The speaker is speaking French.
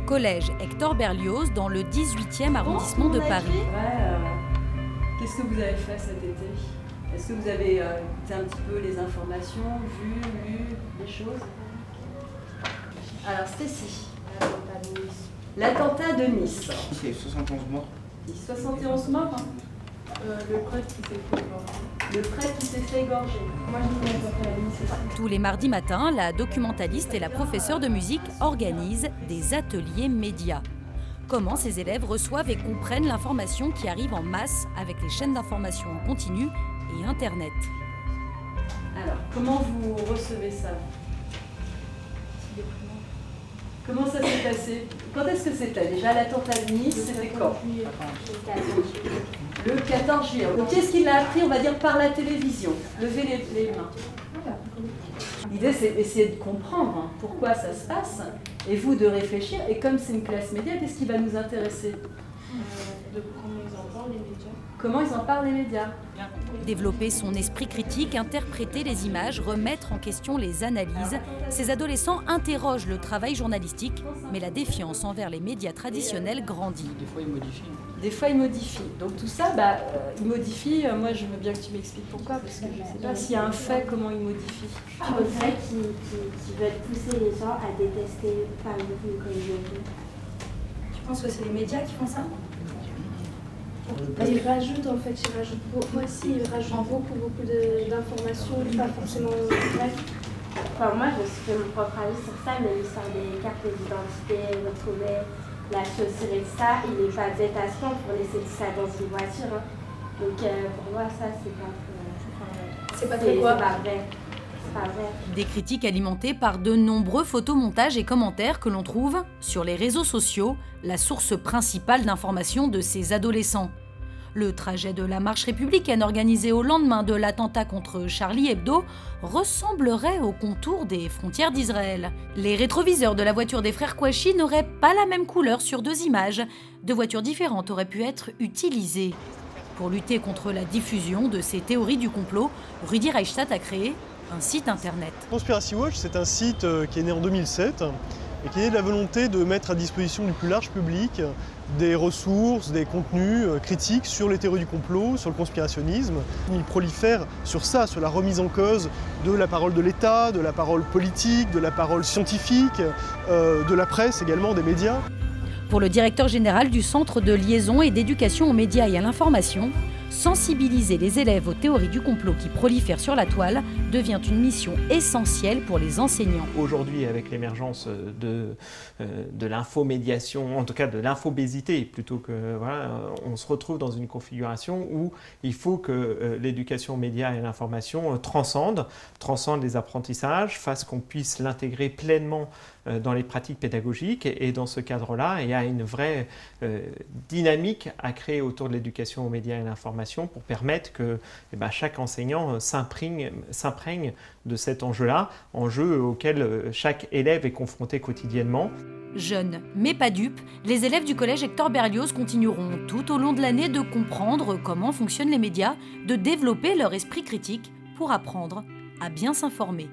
Collège Hector Berlioz dans le 18e arrondissement de Paris. Qu'est-ce que vous avez fait cet été? Est-ce que vous avez écouté un petit peu les informations, lu des choses? Alors Stécie, l'attentat de Nice. Il y a 71 morts. 71 morts, hein. Le prêtre qui s'est fait égorger. Le prêtre qui s'est fait égorger. Moi, je ne pas fait la nuit, c'est ça. Tous les mardis matins, la documentaliste et la professeure de musique organisent des ateliers médias. Comment ces élèves reçoivent et comprennent l'information qui arrive en masse avec les chaînes d'information en continu et Internet. Alors, comment vous recevez ça? Comment ça s'est passé? Quand est-ce que c'était? Déjà l'attentat de Nice, c'était quand? Le 14 juillet. Donc qu'est-ce qu'il a appris, on va dire, par la télévision? Levez les mains. L'idée, c'est d'essayer de comprendre pourquoi ça se passe, et vous de réfléchir. Et comme c'est une classe média, qu'est-ce qui va nous intéresser? De comment ils en parlent, les médias. Comment ils en parlent, les médias? Développer son esprit critique, interpréter les images, remettre en question les analyses. Ces adolescents interrogent le travail journalistique, mais la défiance envers les médias traditionnels grandit. Des fois, ils modifient. Des fois, ils modifient. Donc tout ça, ils modifient. Moi, je veux bien que tu m'expliques pourquoi, parce que je ne sais pas s'il y a un fait, comment ils modifient. On dirait qu'ils veulent pousser les gens à détester, par exemple, une communauté. Tu penses que c'est les médias qui font ça? Ils rajoutent en fait, moi aussi, ils rajoutent beaucoup d'informations, pas forcément vraies. Enfin, moi, je me suis fait mon propre avis sur ça, mais l'histoire des cartes d'identité, retrouver la chaussure et tout ça, il n'est pas bêtation pour laisser tout ça dans une voiture. Hein. Donc pour moi, ça, c'est pas vrai. C'est pas très quoi? C'est pas vrai. C'est pas vrai. Des critiques alimentées par de nombreux photomontages et commentaires que l'on trouve sur les réseaux sociaux, la source principale d'information de ces adolescents. Le trajet de la marche républicaine organisée au lendemain de l'attentat contre Charlie Hebdo ressemblerait au contour des frontières d'Israël. Les rétroviseurs de la voiture des frères Kouachi n'auraient pas la même couleur sur deux images. Deux voitures différentes auraient pu être utilisées. Pour lutter contre la diffusion de ces théories du complot, Rudi Reichstadt a créé un site internet. Conspiracy Watch, c'est un site qui est né en 2007 et qui est né de la volonté de mettre à disposition du plus large public des ressources, des contenus critiques sur les théories du complot, sur le conspirationnisme. Il prolifère sur ça, sur la remise en cause de la parole de l'État, de la parole politique, de la parole scientifique, de la presse également, des médias. Pour le directeur général du Centre de liaison et d'éducation aux médias et à l'information, sensibiliser les élèves aux théories du complot qui prolifèrent sur la toile devient une mission essentielle pour les enseignants. Aujourd'hui, avec l'émergence de l'infomédiation, en tout cas de l'infobésité, plutôt que on se retrouve dans une configuration où il faut que l'éducation aux médias et à l'information transcende les apprentissages, fasse qu'on puisse l'intégrer pleinement dans les pratiques pédagogiques, et dans ce cadre-là, il y a une vraie dynamique à créer autour de l'éducation aux médias et à l'information pour permettre que chaque enseignant s'imprègne de cet enjeu-là, enjeu auquel chaque élève est confronté quotidiennement. Jeunes, mais pas dupes, les élèves du collège Hector Berlioz continueront tout au long de l'année de comprendre comment fonctionnent les médias, de développer leur esprit critique pour apprendre à bien s'informer.